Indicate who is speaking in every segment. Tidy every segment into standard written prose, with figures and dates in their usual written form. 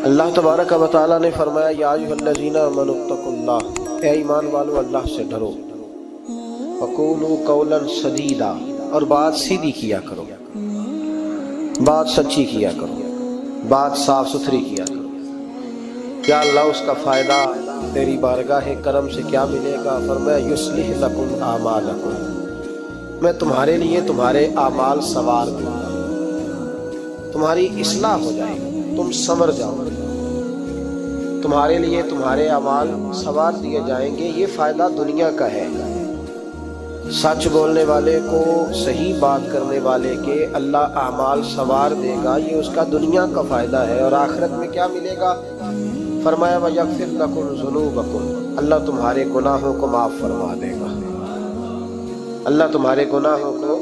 Speaker 1: اللہ تبارک و تعالیٰ نے فرمایا یا ایھا الذین آمنوا اتقوا اللہ، اے ایمان والو اللہ سے ڈرو، وقولوا قولا سدیدا، اور بات سیدھی کیا کرو، بات سچی کیا کرو، بات صاف ستھری کیا کرو۔ کیا اللہ اس کا فائدہ تیری بارگاہ کرم سے کیا ملے گا؟ فرمایا یصلح لکم اعمالکم، میں تمہارے لیے تمہارے اعمال سنوار دوں گا، تمہاری اصلاح ہو جائے گی، تم سنور جاؤ گے، تمہارے لیے تمہارے اعمال سنوار دیے جائیں گے۔ یہ فائدہ دنیا کا ہے، سچ بولنے والے کو، صحیح بات کرنے والے کے اللہ اعمال سنوار دے گا، یہ اس کا دنیا کا فائدہ ہے۔ اور آخرت میں کیا ملے گا؟ فرمایا وَيَغْفِرْ لَكُمْ ذُنُوبَكُمْ، اللہ تمہارے گناہوں کو معاف فرما دے گا، اللہ تمہارے گناہوں کو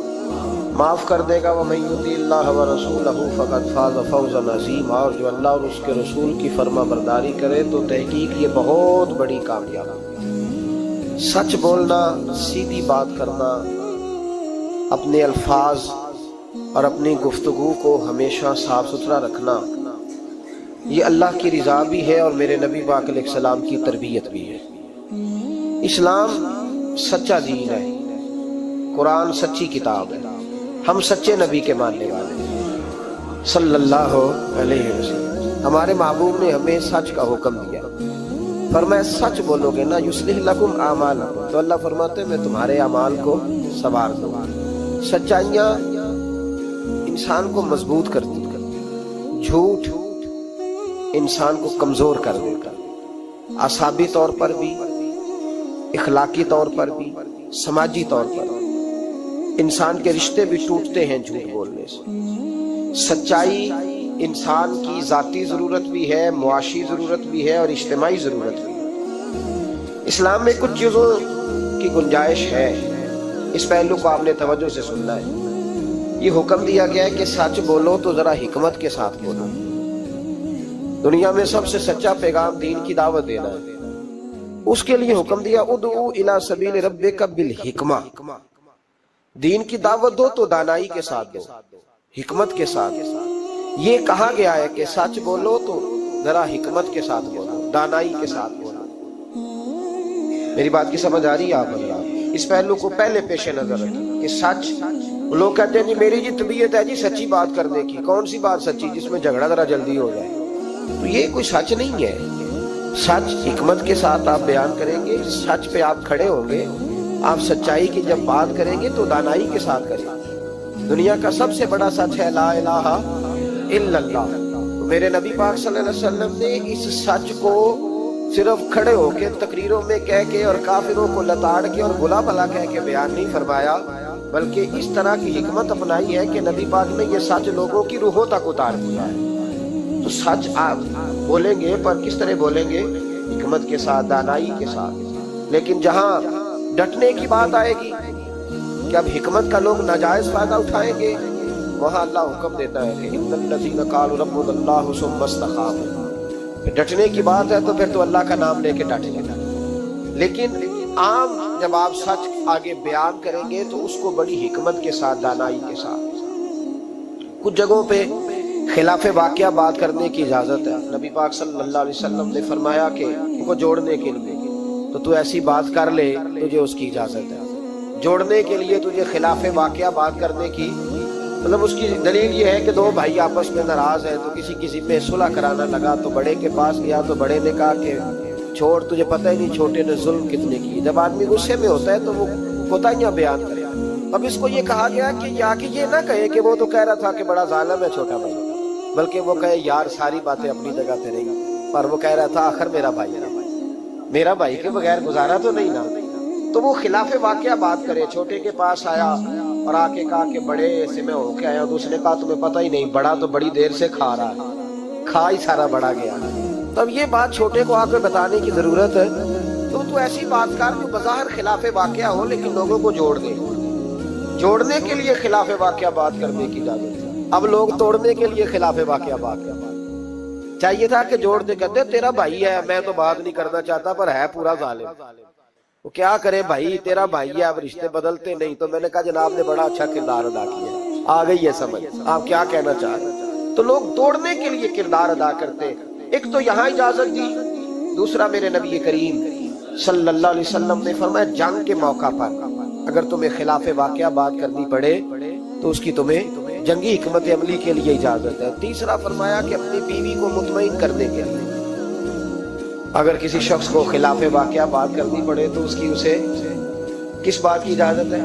Speaker 1: معاف کر دے گا۔ وَمَن يُطِعِ اللَّهَ وَرَسُولَهُ فَقَدْ فَازَ فَوْزًا عَظِيمًا، اور جو اللہ اور اس کے رسول کی فرما برداری کرے تو تحقیق یہ بہت بڑی کامیابی۔ سچ بولنا، سیدھی بات کرنا، اپنے الفاظ اور اپنی گفتگو کو ہمیشہ صاف ستھرا رکھنا، یہ اللہ کی رضا بھی ہے اور میرے نبی پاک علیہ السلام کی تربیت بھی ہے۔ اسلام سچا دین ہے، قرآن سچی کتاب ہے، ہم سچے نبی کے ماننے والے ہیں صلی اللہ علیہ وسلم۔ ہمارے محبوب نے ہمیں سچ کا حکم دیا، فرمایا سچ بولو گے نا یصلح لکم اعمالکم، تو اللہ فرماتے ہیں میں تمہارے اعمال کو سنوار دوں گا۔ سچائیاں انسان کو مضبوط کرتی ہیں، جھوٹ انسان کو کمزور کر دیتا، اعصابی طور پر بھی، اخلاقی طور پر بھی، سماجی طور پر بھی۔ انسان کے رشتے بھی ٹوٹتے ہیں جھوٹ بولنے سے۔ سچائی انسان کی ذاتی ضرورت بھی ہے، معاشی ضرورت بھی ہے اور اجتماعی ضرورت بھی ہے۔ اسلام میں کچھ چیزوں کی گنجائش ہے، اس پہلو کو آپ نے توجہ سے سننا ہے۔ یہ حکم دیا گیا ہے کہ سچ بولو تو ذرا حکمت کے ساتھ بولو۔ دنیا میں سب سے سچا پیغام دین کی دعوت دینا ہے، اس کے لیے حکم دیا ادعو الی سبیل ربک بالحکمہ، دین کی دعوت دو تو دانائی کے ساتھ دو، حکمت کے ساتھ۔ یہ کہا گیا ہے کہ سچ بولو تو ذرا حکمت کے ساتھ بولو، دانائی کے ساتھ بولو۔ میری بات کی سمجھ آ رہی ہے آپ اللہ؟ اس پہلو کو پہلے پیش نظر رکھیں کہ سچ، لوگ کہتے ہیں جی میری جی طبیعت ہے جی سچی بات کرنے کی، کون سی بات سچی جس میں جھگڑا ذرا جلدی ہو جائے؟ تو یہ کوئی سچ نہیں ہے۔ سچ حکمت کے ساتھ آپ بیان کریں گے، سچ پہ آپ کھڑے ہوں گے، آپ سچائی کی جب بات کریں گے تو دانائی کے ساتھ کریں گے۔ دنیا کا سب سے بڑا سچ ہے لا الہ الا اللہ۔ میرے نبی پاک صلی اللہ علیہ وسلم نے اس سچ کو صرف کھڑے ہو کے تقریروں میں کہہ کے اور کافروں کو لتاڑ کے اور بلا بلا کہہ کے بیان نہیں فرمایا، بلکہ اس طرح کی حکمت اپنائی ہے کہ نبی پاک نے یہ سچ لوگوں کی روحوں تک اتار دیا ہے۔ تو سچ آپ بولیں گے پر کس طرح بولیں گے؟ حکمت کے ساتھ، دانائی کے ساتھ۔ لیکن جہاں ڈٹنے کی بات آئے گی کہ اب حکمت کا لوگ ناجائز فائدہ اٹھائیں گے، وہاں اللہ حکم دیتا ہے کہ ان الذین قالوا ربنا اللہ ثم استقاموا۔ ڈٹنے کی بات ہے تو پھر تو اللہ کا نام لے کے ڈٹ لینا۔ لیکن عام جب آپ سچ آگے بیان کریں گے تو اس کو بڑی حکمت کے ساتھ، دانائی کے ساتھ۔ کچھ جگہوں پہ خلاف واقعہ بات کرنے کی اجازت ہے۔ نبی پاک صلی اللہ علیہ وسلم نے فرمایا کہ ان کو جوڑنے کے لیے تو تو ایسی بات کر لے، تجھے اس کی اجازت ہے۔ جوڑنے کے لیے تجھے خلاف واقعہ بات کرنے کی، مطلب اس کی دلیل یہ ہے کہ دو بھائی آپس میں ناراض ہیں تو کسی پہ صلح کرانا لگا تو بڑے کے پاس گیا تو بڑے نے کہا کہ چھوڑ، تجھے پتہ ہی نہیں چھوٹے نے ظلم کتنے کی۔ جب آدمی غصے میں ہوتا ہے تو وہ کوتاہیاں بیان کرے۔ اب اس کو یہ کہا گیا کہ یہ نہ کہے کہ وہ تو کہہ رہا تھا کہ بڑا ظالم ہے چھوٹا بھائی، بلکہ وہ کہے یار ساری باتیں اپنی جگہ پہ رہیں، پر وہ کہہ رہا تھا آخر میرا بھائی کے بغیر گزارا تو نہیں نا۔ تو وہ خلاف واقعہ بات کرے، چھوٹے کے پاس آیا اور آ کے کہا کہ بڑے سے میں ہو کے آیا، تو اس نے کہا تمہیں پتہ ہی نہیں، بڑا تو بڑی دیر سے کھا رہا ہے، کھا ہی سارا بڑا گیا۔ تو اب یہ بات چھوٹے کو آ کے بتانے کی ضرورت ہے، تو ایسی بات کر جو بظاہر خلاف واقعہ ہو لیکن لوگوں کو جوڑ دے۔ جوڑنے کے لیے خلاف واقعہ بات کرنے کی اجازت ہے۔ اب لوگ توڑنے کے لیے خلاف واقعہ بات کرتے۔ چاہیے تھا کہ جوڑ دے، کہتے تیرا بھائی ہے، میں تو بات نہیں کرنا چاہتا پر ہے پورا ظالم، وہ کیا کرے بھائی، تیرا بھائی ہے، اب رشتے بدلتے نہیں۔ تو میں نے کہا جناب نے بڑا اچھا کردار ادا کیا، آ گئی ہے سمجھ، آپ کیا کہنا چاہ رہے ہیں۔ تو لوگ توڑنے کے لیے کردار ادا کرتے ایک تو یہاں اجازت دی، دوسرا میرے نبی کریم صلی اللہ علیہ وسلم نے فرمایا جنگ کے موقع پر اگر تمہیں خلاف واقعہ بات کرنی پڑے تو اس کی تمہیں جنگی حکمت عملی کے لیے اجازت ہے۔ تیسرا فرمایا کہ اپنی بیوی کو مطمئن کرنے کے لیے اگر کسی شخص کو خلاف واقعہ بات کرنی پڑے تو اس کی اسے کس بات کی اجازت ہے؟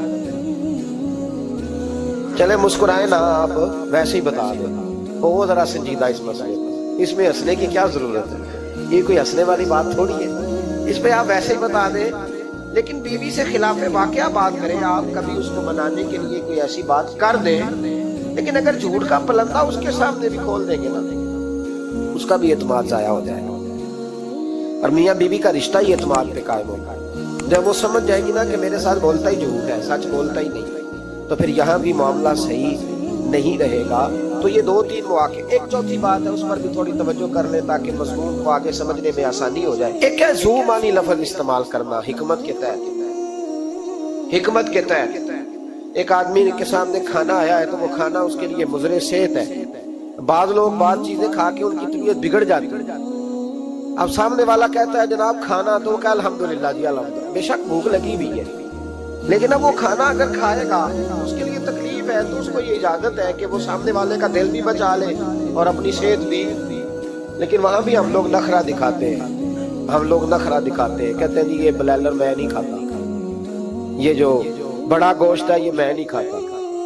Speaker 1: چلے مسکرائیں نا آپ، ویسے ہی بتا دیں، وہ ذرا سنجیدہ اس مسئلے پر، اس میں ہنسنے کی کیا ضرورت ہے؟ یہ کوئی ہنسنے والی بات تھوڑی ہے، اس پہ آپ ویسے ہی بتا دیں۔ لیکن بیوی سے خلاف واقعہ بات کریں آپ، کبھی اس کو منانے کے لیے کوئی ایسی بات کر دیں، لیکن اگر جھوٹ کا پلندہ اس کے سامنے بھی کھول دیں گے نا، اس کا بھی اعتماد ضائع ہو جائے گا، اور میاں بیوی کا رشتہ ہی اعتماد پہ قائم ہوگا۔ جب وہ سمجھ جائے گی نا کہ میرے ساتھ بولتا ہی جھوٹ ہے، سچ بولتا ہی نہیں، تو پھر یہاں بھی معاملہ صحیح نہیں رہے گا۔ تو یہ دو تین مواقع، ایک چوتھی بات ہے اس پر بھی تھوڑی توجہ کر لیں تاکہ مضمون کو آگے سمجھنے میں آسانی ہو جائے۔ ایک ہے ذو معنی لفظ استعمال کرنا حکمت کے تحت۔ حکمت کے تحت ایک آدمی کے سامنے کھانا آیا ہے تو وہ کھانا اس کے لیے مضر صحت ہے، بعض لوگ بعض چیزیں کھا کے ان کی طبیعت بگڑ جاتی ہے۔ اب سامنے والا کہتا ہے جناب کھانا، تو وہ کہا الحمدللہ جی الحمدللہ، بے شک بھوک لگی بھی ہے، لیکن اب وہ کھانا اگر کھائے گا اس کے لیے تکلیف ہے، تو اس کو یہ اجازت ہے کہ وہ سامنے والے کا دل بھی بچا لے اور اپنی صحت بھی۔ لیکن وہاں بھی ہم لوگ نخرہ دکھاتے ہیں، کہتے ہیں جی یہ بلائلر میں نہیں کھاتا، یہ جو بڑا گوشت ہے یہ میں نہیں کھاتا۔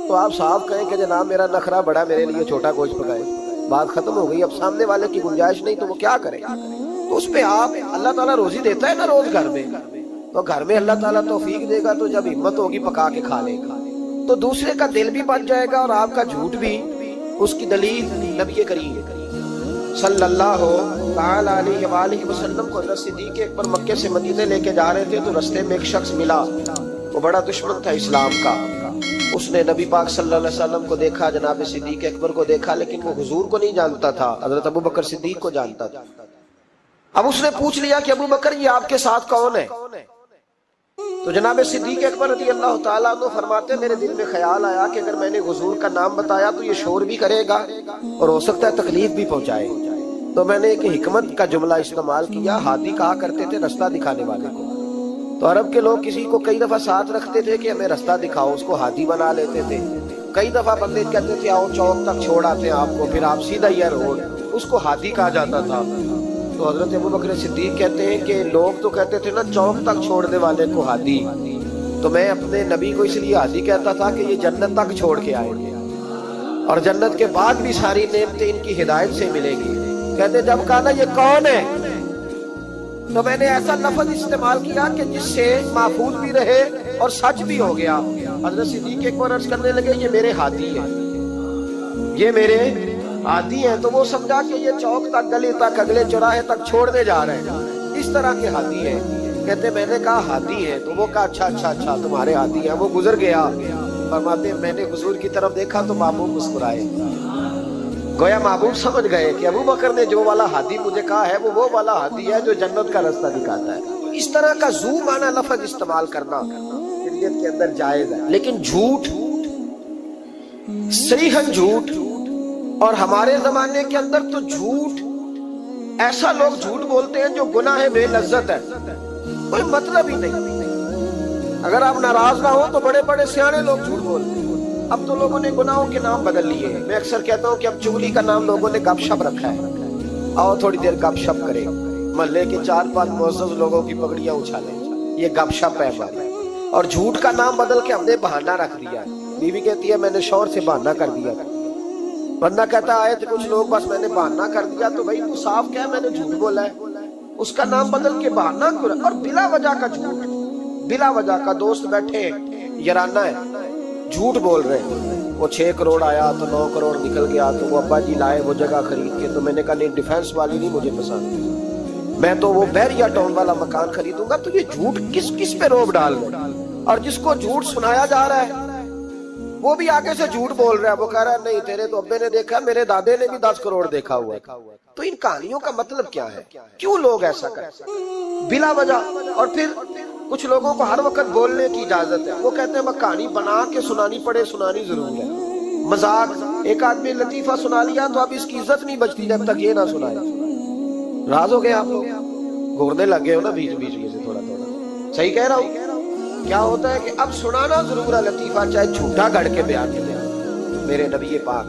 Speaker 1: تو آپ صاحب کہیں کہ جناب میرا نخرہ بڑا، میرے لیے چھوٹا گوشت پکائے، بات ختم ہو گئی۔ اب سامنے والے کی گنجائش نہیں تو وہ کیا کرے؟ تو اس پہ آپ، اللہ تعالیٰ روزی دیتا ہے نا روز گھر میں، تو گھر میں اللہ تعالیٰ توفیق دے گا تو جب ہمت ہوگی پکا کے کھا لے گا، تو دوسرے کا دل بھی بچ جائے گا اور آپ کا جھوٹ بھی۔ اس کی دلیل نبی کریم صلی اللہ تعالیٰ علیہ وآلہ وسلم کو حضرت صدیق اکبر مکے سے مدینے لے کے جا رہے تھے تو رستے میں ایک شخص ملا، وہ بڑا دشمن تھا اسلام کا۔ اس نے نبی پاک صلی اللہ علیہ وسلم کو دیکھا، جناب صدیق اکبر کو دیکھا، لیکن وہ حضور کو نہیں جانتا تھا، حضرت ابو بکر صدیق کو جانتا تھا۔ اب اس نے پوچھ لیا کہ ابو بکر یہ آپ کے ساتھ کون ہے؟ تو جناب صدیق اکبر رضی اللہ تعالیٰ عنہ فرماتے میرے دل میں خیال آیا کہ اگر میں نے حضور کا نام بتایا تو یہ شور بھی کرے گا اور ہو سکتا ہے تکلیف بھی پہنچائے، تو میں نے ایک حکمت کا جملہ استعمال کیا۔ ہادی کہا کرتے تھے رستہ دکھانے والے کو، تو عرب کے لوگ کسی کو کئی دفعہ ساتھ رکھتے تھے کہ ہمیں رستہ دکھاؤ، اس کو ہادی بنا لیتے تھے۔ کئی دفعہ بندے کہتے تھے آؤ چوک تک چھوڑ آتے ہیں آپ کو، پھر آپ سیدھا یہ روڈ، اس کو ہادی کہا جاتا تھا۔ تو حضرت ابو بکر صدیق کہتے ہیں کہ لوگ تو کہتے تھے نا چوک تک چھوڑنے والے کو ہادی، تو میں اپنے نبی کو اس لیے ہادی کہتا تھا کہ یہ جنت تک چھوڑ کے آئیں گے اور جنت کے بعد بھی ساری نعمتیں ان کی ہدایت سے ملے گی۔ کہتے جب کہا نا یہ کون ہے تو میں نے ایسا لفظ استعمال کیا کہ جس سے محفوظ بھی رہے اور سچ بھی ہو گیا۔ حضرت صدیق ایک بار عرض کرنے لگے یہ میرے ہادی ہیں، یہ میرے ہادی ہیں، تو وہ سمجھا کہ یہ چوک تک، گلی تک، اگلے چوراہے تک چھوڑنے جا رہے ہیں، اس طرح کے ہادی ہیں۔ کہتے میں نے کہا ہادی ہیں، تو وہ کہا اچھا تمہارے ہادی ہیں۔ وہ گزر گیا، فرماتے میں نے حضور کی طرف دیکھا تو محبوب مسکرائے، گویا محبوب سمجھ گئے کہ ابو بکر نے جو والا ہادی مجھے کہا ہے وہ والا ہادی ہے جو جنت کا راستہ دکھاتا ہے۔ اس طرح کا ذو معنی لفظ استعمال کرنا شریعت کے اندر جائز ہے، لیکن جھوٹ، صریحاً جھوٹ، اور ہمارے زمانے کے اندر تو جھوٹ، ایسا لوگ جھوٹ بولتے ہیں جو گناہ بے لذت ہے، کوئی مطلب ہی نہیں۔ اگر آپ ناراض نہ ہو تو بڑے بڑے سیانے لوگ جھوٹ بولتے ہیں۔ اب تو لوگوں نے گناہوں کے نام بدل لیے ہیں۔ میں اکثر کہتا ہوں کہ اب چغلی کا نام لوگوں نے گپ شپ رکھا ہے، آؤ تھوڑی دیر گپ شپ کریں، محلے کے 4-5 معزز لوگوں کی پگڑیاں اچھالیں، یہ گپ شپ ہے ہماری۔ اور جھوٹ کا نام بدل کے ہم نے بہانہ رکھ دیا ہے۔ بیوی کہتی ہے میں نے شوہر سے بہانہ کر دیا، بندہ کہتا آئے تھے کچھ لوگ بس میں نے بہانہ کر دیا، تو بھائی تو صاف کیا میں نے جھوٹ بولا ہے، اس کا نام بدل کے بہانہ کرو۔ اور بلا وجہ کا جھوٹ، بلا وجہ کا، دوست بیٹھے یارانہ ہے، جھوٹ بول رہے ہیں، وہ 6 کروڑ آیا تو 9 کروڑ نکل گیا، تو وہ ابا جی لائے وہ جگہ خرید کے، تو میں نے کہا نہیں ڈیفینس والی نہیں مجھے پسند، میں تو وہ بحریہ ٹاؤن والا مکان خریدوں گا۔ تو یہ جھوٹ کس پہ روب ڈال رہے ہیں؟ اور جس کو جھوٹ سنایا جا رہا ہے وہ بھی آگے سے جھوٹ بول رہا ہے، وہ کہہ رہا ہے نہیں تیرے تو ابے نے دیکھا، میرے دادے نے بھی 10 کروڑ دیکھا ہوا ہے۔ تو ان کہانیوں کا مطلب کیا ہے؟ کیوں لوگ ایسا کرتے ہیں بلا وجہ؟ اور پھر کچھ لوگوں کو ہر وقت بولنے کی اجازت ہے، وہ کہتے ہیں میں کہانی بنا کے سنانی پڑے، سنانی ضرور ہے، مذاق۔ ایک آدمی لطیفہ سنا لیا تو اب اس کی عزت نہیں بچتی جب تک یہ نہ سنائے۔ راز ہو گئے آپ لوگ، گھورنے لگ گئے ہو نا بیچ بیچ میں سے تھوڑا تھوڑا. صحیح کہہ رہا ہوں؟ کیا ہوتا ہے کہ اب سنانا ضرور ہے لطیفہ، چاہے جھوٹا گھڑ کے بیان کیا. میرے نبی پاک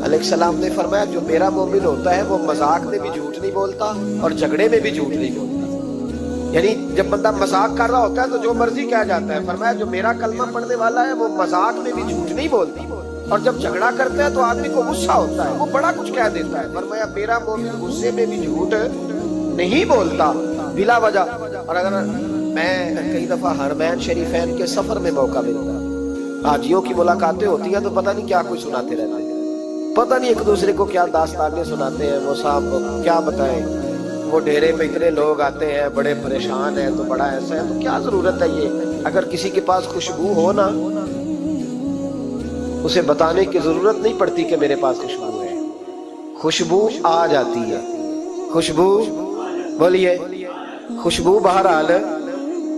Speaker 1: علیہ السلام نے فرمایا جو میرا مومن ہوتا ہے وہ مذاق میں بھی جھوٹ نہیں بولتا اور جھگڑے میں بھی جھوٹ نہیں بولتا. یعنی جب بندہ مذاق کر رہا ہوتا ہے تو جو مرضی کہہ جاتا ہے. فرمایا جو میرا کلمہ پڑھنے والا ہے وہ مذاق میں بھی جھوٹ نہیں بولتا، اور جب جھگڑا کرتا ہے تو آدمی کو غصہ ہوتا ہے، وہ بڑا کچھ کہہ دیتا ہے. فرمایا میرا مومن غصے میں بھی جھوٹ نہیں بولتا بلا وجہ. اور اگر میں کئی دفعہ حرمین شریفین کے سفر میں موقع ملتا ہے، حاجیوں کی ملاقاتیں ہوتی ہیں تو پتہ نہیں کیا کوئی سناتے رہتے ہیں، پتہ نہیں ایک دوسرے کو کیا داستانیں سناتے ہیں. وہ صاحب کیا بتائیں، وہ ڈیرے پہ اتنے لوگ آتے ہیں بڑے پریشان ہیں تو بڑا ایسا ہے. تو کیا ضرورت ہے یہ، اگر کسی کے پاس خوشبو ہو نا اسے بتانے کی ضرورت نہیں پڑتی کہ میرے پاس خوشبو ہے. خوشبو آ جاتی ہے، خوشبو بولیے، خوشبو بہرحال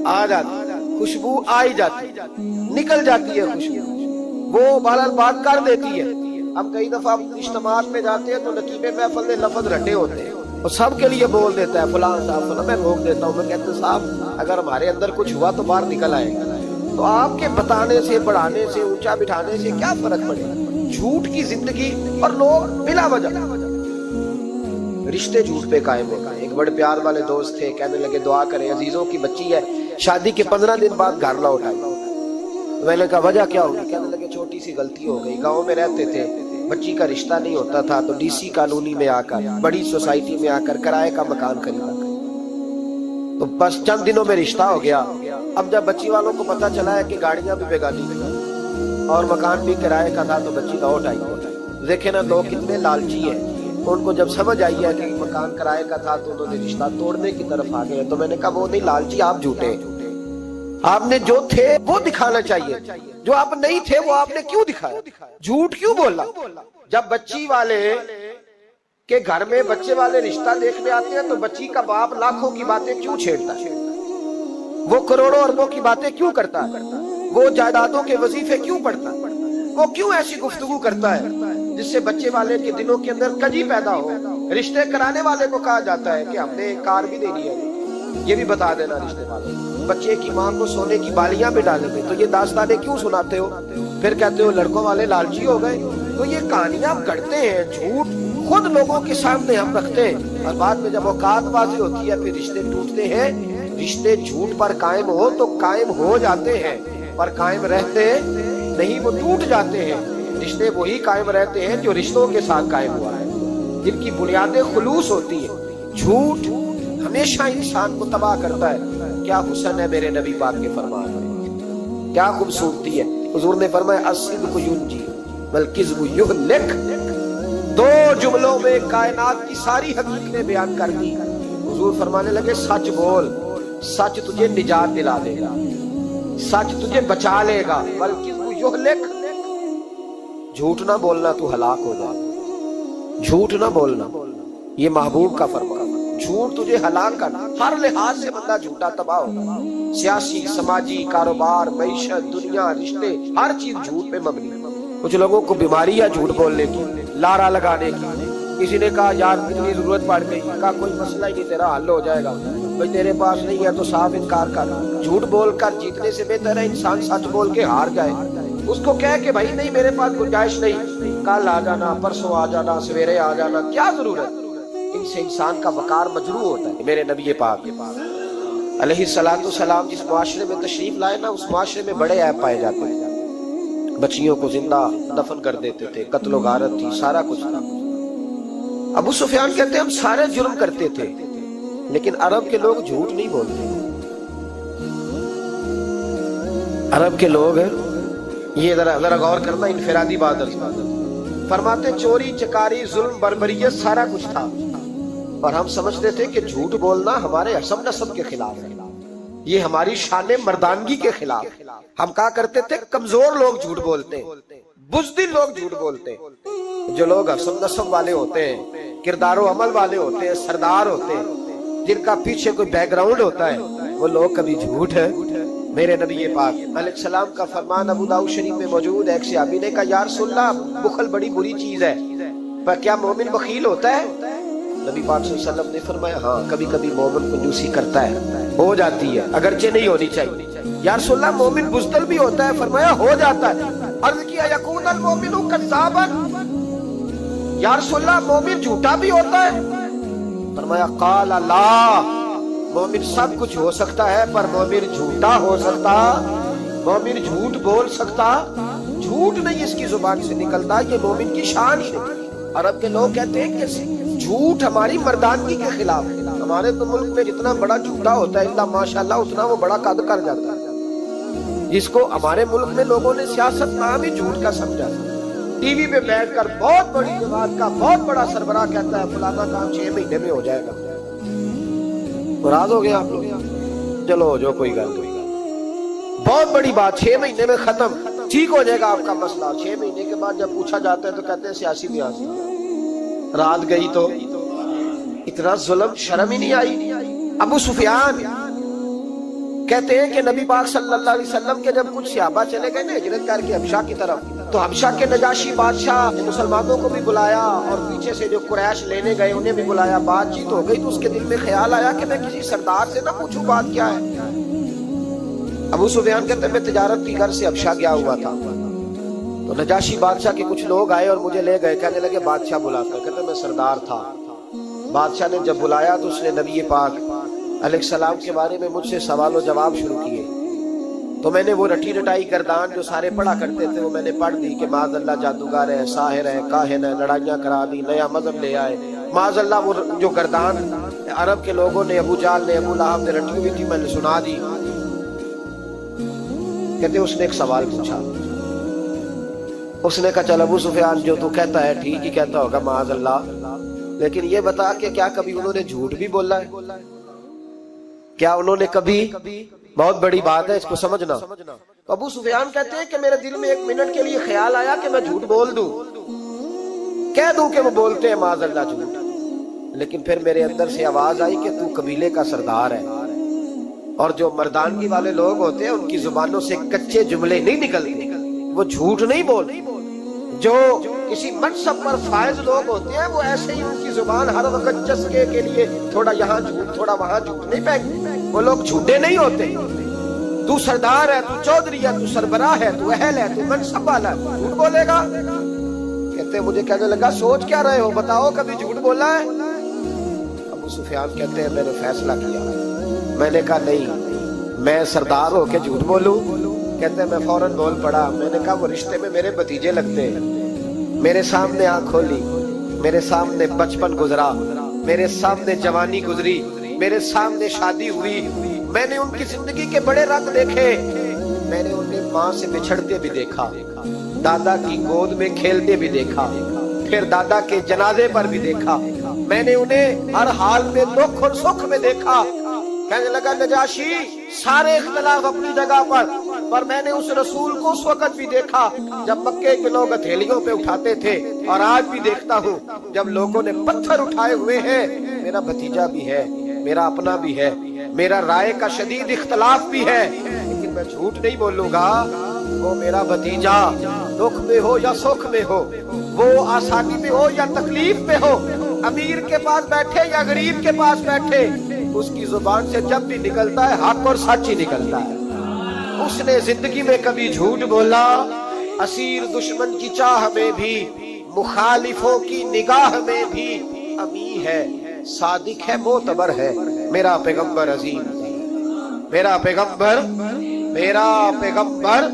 Speaker 1: آ جاتی، خوشبو آئی جاتی، نکل جاتی ہے خوشبو، وہ بہرحال بات کر دیتی ہے. ہم کئی دفعہ اجتماعات میں جاتے ہیں تو نقیب محفل نے لفظ رٹے ہوتے ہیں اور سب کے لیے بول دیتا ہے فلاں صاحب فلاں. میں روک دیتا ہوں، میں کہتا ہوں صاحب اگر ہمارے اندر کچھ ہوا تو باہر نکل آئے گا. تو آپ کے بتانے سے، بڑھانے سے، اونچا بٹھانے سے کیا فرق پڑے. جھوٹ کی زندگی اور لوگ بلا وجہ رشتے جھوٹ پہ قائم ہو گئے. ایک بڑے پیار والے دوست تھے، کہنے لگے دعا کریں، عزیزوں کی بچی ہے، شادی کے 15 دن بعد گھر نہ اٹھائی. میں نے کہا وجہ کیا ہوگی؟ کہنے لگے چھوٹی سی غلطی ہو گئی، گاؤں میں رہتے تھے، بچی کا رشتہ نہیں ہوتا تھا تو ڈی سی کالونی میں آ کر، بڑی سوسائٹی میں آ کر کرائے کا مکان خریدا تو بس چند دنوں میں رشتہ ہو گیا. اب جب بچی والوں کو پتا چلا ہے کہ گاڑیاں بھی بیگانی اور مکان بھی کرائے کا تھا تو بچی لوٹ آئی. دیکھیں نا لوگ کتنے لالچی ہیں. ان کو جب سمجھ آئی ہے کہ مکان کرائے کا تھا تو انہوں نے رشتہ توڑنے کی طرف آ گئے. تو میں نے کہا وہ نہیں لالچی، آپ جھوٹے. آپ نے جو تھے وہ دکھانا چاہیے، جو آپ نہیں تھے وہ آپ نے کیوں دکھایا، جھوٹ کیوں بولا. جب بچی والے کے گھر میں بچے والے رشتہ دیکھنے آتے ہیں تو بچی کا باپ لاکھوں کی باتیں کیوں چھیڑتا ہے، وہ کروڑوں اربوں کی باتیں کیوں کرتا ہے، وہ جائیدادوں کے وظیفے کیوں پڑھتا ہے، وہ کیوں ایسی گفتگو کرتا ہے جس سے بچے والے کے دلوں کے اندر کجی پیدا ہو. رشتے کرانے والے کو کہا جاتا ہے کہ ہم نے کار بھی دینی ہے، یہ بھی بتا دینا رشتے والوں. بچے کی ماں کو سونے کی بالیاں بھی ڈالیں گے تو یہ داستانیں کیوں سناتے ہو، پھر کہتے ہو لڑکوں والے لالچی ہو گئے. تو یہ کہانیاں گڑھتے ہیں، جھوٹ خود لوگوں کے سامنے ہم رکھتے ہیں اور بعد میں جب اوقات بازی ہوتی ہے پھر رشتے ٹوٹتے ہیں. رشتے جھوٹ پر قائم ہو تو قائم ہو جاتے ہیں، پر قائم رہتے نہیں، وہ ٹوٹ جاتے ہیں. رشتے وہی قائم رہتے ہیں جو رشتوں کے ساتھ قائم ہوا ہے، جن کی بنیادیں خلوص ہوتی ہیں. جھوٹ ہمیشہ انسان کو تباہ کرتا ہے. کیا حسن ہے میرے نبی پاک کے فرمان میں، کیا خوبصورتی ہے. حضور نے فرمایا الصدق ینجی والکذب یہلک. دو جملوں میں کائنات کی ساری حقیقتیں بیان کر دی. حضور فرمانے لگے سچ بول، سچ تجھے نجات دلا دے گا، سچ تجھے بچا لے گا. والکذب یہلک، جھوٹ نہ بولنا تو ہلاک ہو جائے. جھوٹ نہ بولنا، یہ محبوب کا فرمان. جھوٹ تجھے ہلاک کرنا، ہر لحاظ سے بندہ جھوٹا تباہ ہوگا. سیاسی، سماجی، کاروبار، معیشت، دنیا، رشتے، ہر چیز جھوٹ پہ مبنی. کچھ لوگوں کو بیماری ہے جھوٹ بولنے کی، لارا لگانے کی. کسی نے کہا یار اتنی ضرورت پڑ گئی، کہا کوئی مسئلہ ہی نہیں، تیرا حل ہو جائے گا. بھئی تیرے پاس نہیں ہے تو صاف انکار کر. جھوٹ بول کر جیتنے سے بہتر ہے انسان سچ بول کے ہار جائے. اس کو کہے کہ بھائی نہیں میرے پاس گنجائش نہیں، کل آ جانا، پرسوں آ جانا، سویرے آ جانا، کیا ضرورت. ان سے انسان کا وقار مجروح ہوتا ہے. میرے نبی پاک علیہ السلام جس معاشرے میں تشریف لائے نا، اس معاشرے میں بڑے عیب پائے جاتے ہیں. بچیوں کو زندہ دفن کر دیتے تھے، قتل و غارت تھی، سارا کچھ تھا. ابو سفیان کہتے ہیں ہم سارے جرم کرتے تھے لیکن عرب کے لوگ جھوٹ نہیں بولتے. عرب کے لوگ یہ ذرا غور کرنا، انفرادی بادل فرماتے چوری چکاری ظلم بربریت سارا کچھ تھا، اور ہم سمجھتے تھے کہ جھوٹ بولنا ہمارے حسب نسب کے خلاف ہے، یہ ہماری شان مردانگی کے خلاف. ہم کہا کرتے تھے کمزور لوگ جھوٹ بولتے ہیں، بزدل لوگ جھوٹ بولتے ہیں. جو لوگ حسب نسب والے ہوتے ہیں، کردار و عمل والے ہوتے ہیں، سردار ہوتے ہیں، جن کا پیچھے کوئی بیک گراؤنڈ ہوتا ہے، وہ لوگ کبھی جھوٹ ہے. میرے نبی پاک علیہ السلام کا فرمان ابو داؤد شریف میں موجود ہے. ایک صحابی نے کہا یا رسول اللہ بخل بڑی بری چیز ہے، پر کیا مومن بخیل ہوتا ہے؟ نبی پاک صلی اللہ علیہ وسلم نے فرمایا ہاں کبھی کبھی مومن کنجوسی کرتا ہے، ہو جاتی ہے، اگرچہ نہیں ہونی چاہیے۔ یا رسول اللہ مومن بزدل بھی ہوتا ہے؟ فرمایا ہو جاتا ہے۔ عرض کیا یکون المومن کذابا، یا رسول اللہ مومن جھوٹا بھی ہوتا ہے؟ فرمایا قال لا، مومن سب کچھ ہو سکتا ہے پر مومن جھوٹا ہو سکتا، مومن جھوٹ بول سکتا، جھوٹ نہیں اس کی زبان سے نکلتا، یہ مومن کی شان ہی ہے۔ عرب کے لوگ کہتے ہیں کہ جھوٹ ہماری مردانگی کے خلاف ہے۔ ہمارے تو ملک میں جتنا بڑا جھوٹا ہوتا ہے اللہ ماشاءاللہ اتنا وہ بڑا قد کر جاتا ہے، جس کو ہمارے ملک میں لوگوں نے سیاست نام ہی جھوٹ کا سمجھا۔ ٹی وی پہ بیٹھ کر بہت بڑی جماعت کا بہت بڑا سربراہ کہتا ہے فلانا کام 6 مہینے میں ہو جائے گا۔ ناراض ہو گئے آپ لوگ؟ چلو جو کوئی گل نہیں، بہت بڑی بات 6 مہینے میں ختم، ٹھیک ہو جائے گا آپ کا مسئلہ۔ 6 مہینے کے بعد جب پوچھا جاتا ہے تو کہتے ہیں سیاسی نیاز، رات گئی تو اتنا ظلم، شرم ہی نہیں آئی۔ ابو سفیان کہتے ہیں کہ نبی پاک صلی اللہ علیہ وسلم کے جب کچھ صحابہ چلے گئے نا ہجرت کر کے حبشہ کی طرف، تو حبشہ کے نجاشی بادشاہ نے مسلمانوں کو بھی بلایا اور پیچھے سے جو قریش لینے گئے انہیں بھی بلایا، بات چیت ہو گئی تو اس کے دل میں خیال آیا کہ میں کسی سردار سے نہ پوچھوں بات کیا ہے۔ ابو سفیان کہتے ہیں میں تجارت کی غرض سے حبشہ گیا ہوا تھا، تو نجاشی بادشاہ کے کچھ لوگ آئے اور مجھے لے گئے، کہنے لگے بادشاہ بلاتا ہے۔ کہتے ہیں میں سردار تھا، بادشاہ نے جب بلایا تو اس نے نبی پاک علیہ السلام کے بارے میں مجھ سے سوال و جواب شروع کیے، تو میں نے وہ رٹی رٹائی گردان جو سارے پڑھا کرتے تھے وہ میں نے پڑھ دی کہ معاذ اللہ جادوگر ہے، ساحر ہے، کاہن ہے، لڑائیاں کرا دی، نیا مذہب لے آئے، معاذ اللہ وہ جو گردان عرب کے لوگوں نے ابو جہل نے ابو لہب نے رٹی ہوئی تھی میں نے سنا دی۔ کہتے اس نے ایک سوال پوچھا، اس نے کہا چل ابو سفیان جو تو کہتا ہے ٹھیک ہی کہتا ہوگا معاذ اللہ، لیکن یہ بتا کہ کیا کبھی انہوں نے جھوٹ بھی بولا ہے؟ کیا انہوں نے کبھی، بہت بڑی بات ہے اس کو سمجھنا۔ ابو سفیان کہتے ہیں کہ میرے دل میں 1 منٹ کے لیے خیال آیا کہ میں جھوٹ بول دوں، کہہ دوں کہ وہ بولتے ہیں معاذ اللہ جھوٹ، لیکن پھر میرے اندر سے آواز آئی کہ تو قبیلے کا سردار ہے، اور جو مردانگی والے لوگ ہوتے ہیں ان کی زبانوں سے کچے جملے نہیں نکلتے، وہ جھوٹ نہیں بولتے۔ جو کسی منصب پر فائز لوگ ہوتے ہیں وہ ایسے ہی ان کی زبان ہر وقت چسکے کے لیے تھوڑا یہاں جھوٹ تھوڑا وہاں جھوٹ نہیں پھینکتے، وہ لوگ جھوٹے نہیں ہوتے۔ تو سردار ہے، تو چودھری ہے، تو سربراہ ہے، تو اہل ہے، تو منصب والا ہے، جھوٹ بولے گا؟ کہتے ہیں مجھے کہنے لگا سوچ کیا رہے ہو، بتاؤ کبھی جھوٹ بولا ہے؟ ابو سفیان کہتے ہیں میں نے فیصلہ کیا، میں نے کہا نہیں میں سردار ہو کے جھوٹ بولوں؟ کہتے ہیں میں فوراً بول پڑا، میں نے کہا وہ رشتے میں میرے بھتیجے لگتے ہیں، میرے سامنے آنکھ کھولی، میرے سامنے بچپن گزرا، میرے سامنے جوانی گزری، میرے سامنے شادی ہوئی، میں نے ان کی زندگی کے بڑے رنگ دیکھے، میں نے انہیں ماں سے بچھڑتے بھی دیکھا، دادا کی گود میں کھیلتے بھی دیکھا، پھر دادا کے جنازے پر بھی دیکھا، میں نے انہیں ہر حال میں دکھ اور سکھ میں دیکھا۔ کہنے لگا نجاشی سارے اختلاف اپنی جگہ پر میں نے اس رسول کو اس وقت بھی دیکھا جب مکے کے لوگ ہتھیلیوں پہ اٹھاتے تھے، اور آج بھی دیکھتا ہوں جب لوگوں نے پتھر اٹھائے ہوئے ہیں، میرا بھتیجا بھی ہے، میرا اپنا بھی ہے، میرا رائے کا شدید اختلاف بھی ہے، لیکن میں جھوٹ نہیں بولوں گا۔ وہ میرا بھتیجا دکھ میں ہو یا سکھ میں ہو، وہ آسانی میں ہو یا تکلیف میں ہو، امیر کے پاس بیٹھے یا غریب کے پاس بیٹھے، اس کی زبان سے جب بھی نکلتا ہے حق اور سچ ہی نکلتا ہے۔ اس نے زندگی میں کبھی جھوٹ بولا؟ اسیر دشمن کی چاہ میں بھی، مخالفوں کی نگاہ میں بھی امی ہے، صادق ہے، معتبر ہے، میرا پیغمبر عظیم، میرا پیغمبر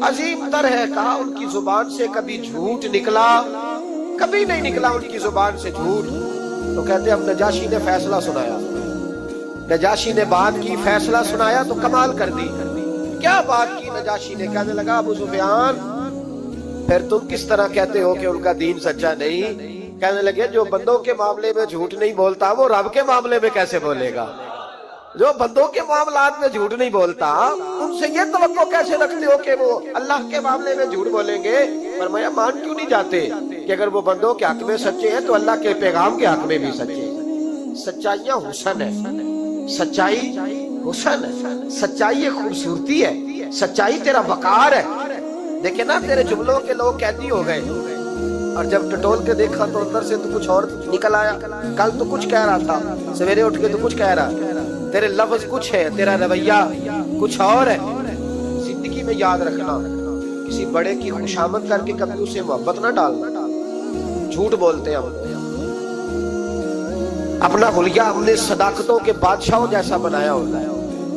Speaker 1: عظیم تر ہے۔ کہا ان کی زبان سے کبھی جھوٹ نکلا؟ کبھی نہیں نکلا ان کی زبان سے جھوٹ۔ تو کہتے اب نجاشی نے فیصلہ سنایا، نجاشی نے بات کی، فیصلہ سنایا تو کمال کر دی۔ کیا بات کی نجاشی نے؟ کہنے لگا ابو سفیان پھر تم کس طرح کہتے ہو کہ ان کا دین سچا نہیں؟ کہنے لگے جو بندوں کے معاملے میں جھوٹ نہیں بولتا وہ رب کے معاملے میں کیسے بولے گا؟ جو بندوں کے معاملات میں جھوٹ نہیں بولتا ان سے یہ توقع کیسے رکھتے ہو کہ وہ اللہ کے معاملے میں جھوٹ بولیں گے؟ فرمایا مان کیوں نہیں جاتے کہ اگر وہ بندوں کے حق میں سچے ہیں تو اللہ کے پیغام کے حق میں بھی سچے ہیں۔ سچائیاں حسن ہے، سچائی حسن ہے، سچائی ایک خوبصورتی ہے، سچائی تیرا وقار ہے۔ دیکھیں نا تیرے جملوں کے لوگ قیدی ہو گئے، اور جب ٹٹول کے دیکھا تو اندر سے تو کچھ اور نکل آیا. کل تو کچھ کہہ رہا تھا, سویرے اٹھ کے تو کچھ کہہ رہا, تیرے لفظ کچھ ہے, تیرا رویہ کچھ اور ہے. زندگی میں یاد رکھنا, کسی بڑے کی خوشامد کر کے کبھی اسے محبت نہ ڈالنا. جھوٹ بولتے ہیں ہم, اپنا حلیہ ہم نے صداقتوں کے بادشاہوں جیسا بنایا ہوتا ہے,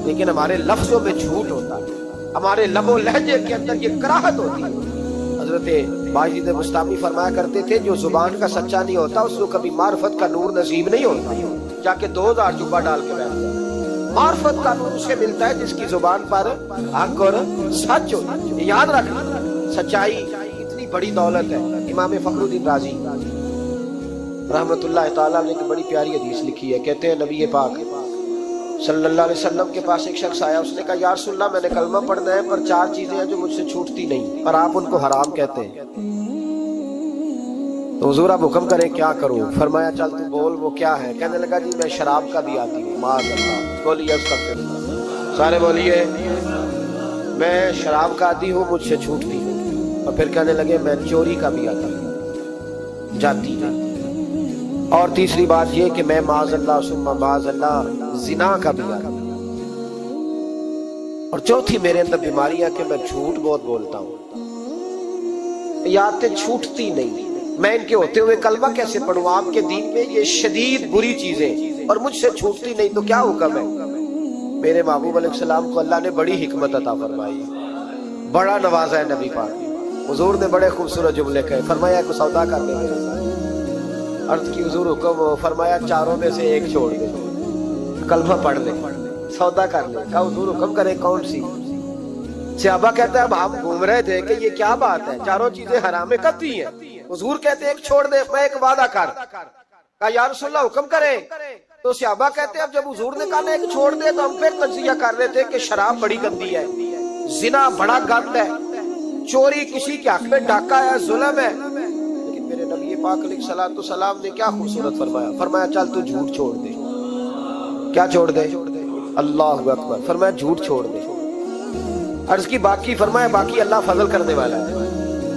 Speaker 1: لیکن ہمارے لفظوں میں جھوٹ ہوتا ہے, ہمارے لب و لہجے کے اندر یہ کراہت ہوتی ہے. حضرت باجید بستامی فرمایا کرتے تھے, جو زبان کا سچا نہیں ہوتا اس کو کبھی معرفت کا نور نصیب نہیں ہوتا. جا کے 2000 جبہ ڈال کے بیٹھ جائے. معرفت کا نور اسے ملتا ہے جس کی زبان پر حق اور سچ ہو. یاد رکھنا, سچائی اتنی بڑی دولت ہے. امام فخر الدین رازی رحمت اللہ تعالیٰ نے ایک بڑی پیاری حدیث لکھی ہے. کہتے ہیں نبی پاک صلی اللہ علیہ وسلم کے پاس ایک شخص آیا, اس نے کہا یا رسول اللہ میں نے کلمہ پڑھنا ہے پر 4 چیزیں ہیں جو مجھ سے چھوٹتی نہیں اور آپ ان کو حرام کہتے ہیں, تو حضور آپ حکم کریں کیا کروں؟ فرمایا چل تو بول وہ کیا ہے. کہنے لگا جی میں شراب کا بھی آتی ہوں. معاذ اللہ. بولیے استغفر, سارے بولیے میں شراب کا آتی ہوں, مجھ سے چھوٹتی ہوں. اور پھر کہنے لگے میں چوری کا بھی آتی ہوں, جاتی نہیں. اور تیسری بات یہ کہ میں معاذ اللہ ثم معاذ اللہ زنا کا بھی آتی ہوں. اور چوتھی میرے اندر بیماری ہے کہ میں جھوٹ بہت بولتا ہوں. یہ عادتیں چھوٹتی نہیں. میں ان کے ہوتے ہوئے کلمہ کیسے پڑھوں؟ آپ کے دین میں یہ شدید بری چیزیں اور مجھ سے چھوٹتی نہیں, تو کیا حکم ہے؟ میرے محبوب علیہ السلام کو اللہ نے بڑی حکمت عطا فرمائی, بڑا نوازا ہے نبی پاک. حضور نے بڑے خوبصورت جملے کہے. فرمایا کو سودا کر لے میرے ساتھ. عرض کی حضور حکم ہو. فرمایا 4 میں سے ایک چھوڑ دے, کلمہ پڑھ لے, سودا کر لے. کہا حضور حکم کرے کون سی؟ صحابہ کہتا ہے اب ہم گھوم رہے تھے کہ یہ کیا بات ہے, 4 چیزیں حرام قطعی ہیں. حضور کہتے ہیں ایک چھوڑ دے, میں ایک وعدہ کر. کہا یا رسول اللہ حکم کرے. تو صحابہ کہتے ہیں اب جب حضور نے کہا ایک چھوڑ دے تو ہم پھر تجزیہ کر رہے تھے کہ شراب بڑی گندی ہے, زنا بڑا گند ہے, چوری کسی کے حق میں ڈاکہ ہے, ظلم ہے. لیکن میرے نبی پاک علیہ الصلوۃ والسلام نے کیا خوبصورت فرمایا. فرمایا چل تو جھوٹ چھوڑ دے. کیا چھوڑ دے؟ اللہ اکبر. فرمایا جھوٹ چھوڑ دے. عرض کی باقی؟ فرمایا باقی اللہ فضل کرنے والا ہے,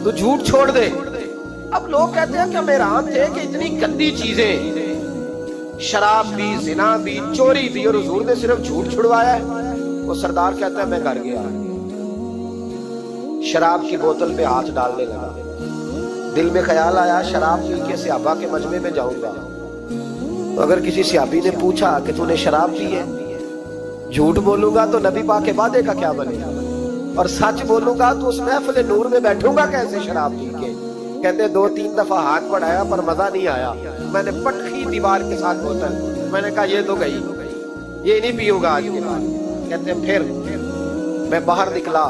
Speaker 1: تو جھوٹ چھوڑ دے. اب لوگ کہتے ہیں کہ ہم حیران تھے کہ اتنی گندی چیزیں, شراب بھی, زنا بھی, چوری بھی, اور حضور نے صرف جھوٹ چھڑوایا ہے. وہ سردار کہتا ہے میں گھر گیا, شراب کی بوتل پہ ہاتھ ڈالنے لگا. دل میں خیال آیا شراب پی کے صحابہ کے مجمع میں جاؤں گا, تو اگر کسی صحابی نے پوچھا کہ تو نے شراب پی ہے, جھوٹ بولوں گا تو نبی پاک کے وعدے کا کیا بنے گا, اور سچ بولوں گا تو اس محفل نور میں بیٹھوں گا کیسے شراب پی کے. کہتے 2-3 دفعہ ہاتھ بڑھایا پر مزہ نہیں آیا. میں نے پٹخی دیوار کے ساتھ بوتل, میں نے کہا یہ تو گئی, یہ نہیں پیوں گا آج کے بعد. کہتے پھر میں باہر نکلا,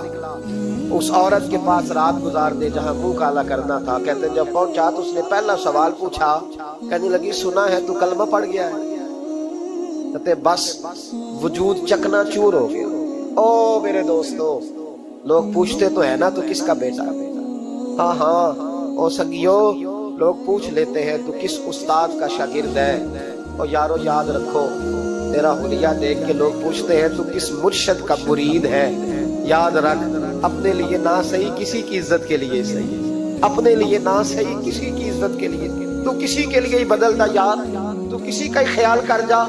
Speaker 1: اس عورت کے پاس رات گزار دے جہاں منہ کالا کرنا تھا. کہتے جب پہنچا تو اس نے پہلا سوال پوچھا, کہنے لگی سنا ہے تو کلمہ پڑھ گیا ہے. کہتے بس وجود چکنا چور ہو گیا. او میرے دوستو, لوگ پوچھتے تو ہے نا تو کس کا بیٹا؟ ہاں ہاں او سنگیو, لوگ پوچھ لیتے ہیں تو کس استاد کا شاگرد ہے. اور یارو یاد رکھو, تیرا حلیہ دیکھ کے لوگ پوچھتے ہیں تو کس مرشد کا مرید ہے. یاد رکھ, اپنے لیے نہ صحیح کسی کی عزت کے لیے صحیح, اپنے لیے نہ صحیح کسی کی عزت کے لیے. تو کسی کے لیے ہی بدل جا یار, تو کسی کا ہی خیال کر جا,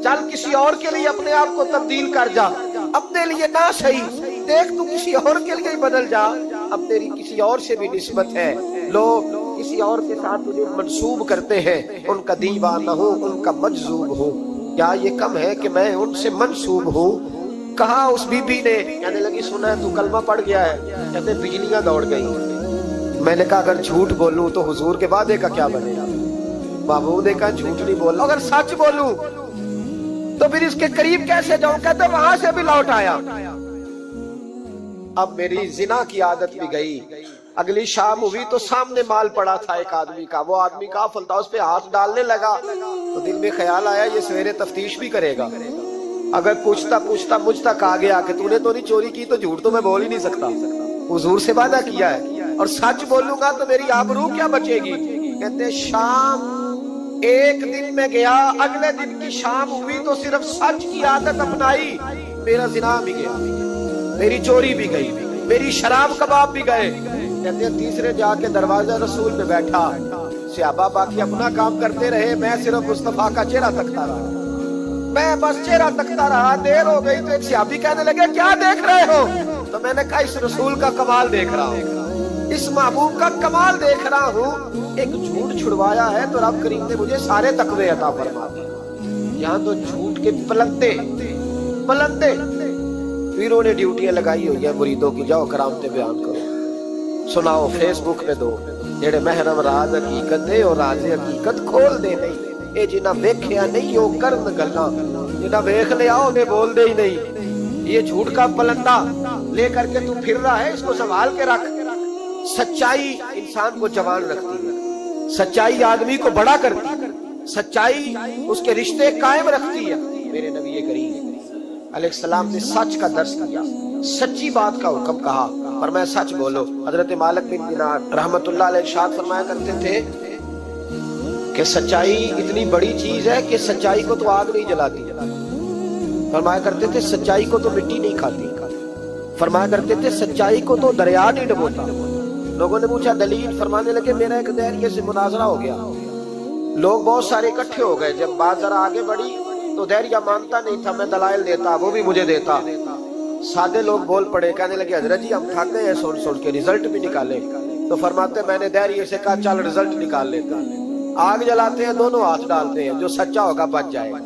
Speaker 1: چل کسی اور کے لیے اپنے آپ کو تبدیل کر جا. اپنے لیے نہ صحیح دیکھ, تو کسی اور کے لیے ہی بدل جا. اب تیری کسی اور سے بھی نسبت ہے, لوگ کسی اور کے ساتھ تجھے منسوب کرتے ہیں. ان کا دیوانہ ہوں, ان کا مجذوب ہوں. کیا یہ کم ہے کہ میں ان سے منسوب ہوں؟ کہا اس بی بی نے, کہنے لگی سنا ہے تو کلمہ پڑھ گیا ہے. کہتے بجلیاں دوڑ گئی. میں نے کہا اگر جھوٹ بولوں تو حضور کے وعدے کا کیا بنے گا؟ بابو نے کہا جھوٹ نہیں بولنا, اگر سچ بولوں تو پھر اس کے قریب کیسے جاؤں؟ کہتے وہاں سے بھی لوٹ آیا. اب میری زنا کی عادت بھی گئی. اگلی شام ہوئی تو سامنے مال پڑا تھا ایک آدمی کا. وہ آدمی کا فلتا اس پہ ہاتھ ڈالنے لگا تو دل میں خیال آیا یہ سویرے تفتیش بھی کرے گا. اگر پوچھتا پوچھتا مجھ تک آ گیا کہ تو نے تو نہیں چوری کی, تو جھوٹ تو میں بول ہی نہیں سکتا. حضور سے وعدہ کیا ہے, اور سچ بولوں گا تو میری آبرو کیا بچے گی. کہتے شام ایک دن میں گیا, اگلے دن کی شام ہوئی تو صرف سچ کی عادت اپنائی. میرا زنا بھی گیا, میری چوری بھی گئی, میری شراب کباب بھی گئے. کہتے ہیں تیسرے جا کے دروازہ رسول میں بیٹھا، صحابہ باقی اپنا کام کرتے رہے، میں صرف مصطفیٰ کا چہرہ تکتا رہا، میں بس چہرہ تکتا رہا۔ دیر ہو گئی تو ایک صحابی کہنے لگے کیا دیکھ رہے ہو؟ تو میں نے کہا اس رسول کا کمال دیکھ رہا ہوں، اس محبوب کا کمال دیکھ رہا ہوں۔ ایک جھوٹ چھڑوایا ہے تو رب کریم نے مجھے سارے تقوی عطا فرما دیے۔ یہاں تو جھوٹ کے پلندے پیروں نے ڈیوٹیاں لگائی ہوئی ہیں مریدوں کی، جاؤ کرامتیں بیان کرو، سناؤ، فیس بک پہ دو، جڑے محرم راز حقیقت دے اور راز حقیقت کھول دے نہیں، اے جنہ ویکھیا نہیں او کرن گلاں، جنہ ویکھ لیا انہیں بول دے ہی نہیں۔ یہ جھوٹ کا پلندہ لے کر کے تو پھر رہا ہے، اس کو سنبھال کے رکھ۔ سچائی انسان کو جوان رکھتی ہے، سچائی آدمی کو بڑا کرتی ہے، سچائی اس کے رشتے قائم رکھتی ہے۔ میرے نبی کریم علیہ السلام نے سچ کا درس دیا، سچی بات کا حکم کہا، فرمایا سچ بولو۔ حضرت مالک بن دینار رحمت اللہ علیہ ارشاد فرمایا کرتے تھے کہ سچائی اتنی بڑی چیز ہے کہ سچائی کو تو آگ نہیں جلاتی، فرمایا کرتے تھے سچائی کو تو مٹی نہیں کھاتی، فرمایا کرتے تھے سچائی کو تو دریا نہیں ڈبوتا۔ لوگوں نے پوچھا دلیل، فرمانے لگے میرا ایک دہریے سے مناظرہ ہو گیا، لوگ بہت سارے اکٹھے ہو گئے، جب بات ذرا آگے بڑھی تو دہریہ مانتا نہیں تھا، میں دلائل دیتا، وہ بھی مجھے دیتا۔ سادے لوگ بول پڑے، کہنے لگے حضرت جی ہم تھک گئے ہیں سن کے، رزلٹ بھی نکالے۔ تو فرماتے میں نے دہریے سے کہا چل رزلٹ نکال لیتا۔ آگ جلاتے ہیں، دونوں ہاتھ ڈالتے ہیں، جو سچا ہوگا بچ جائے گا،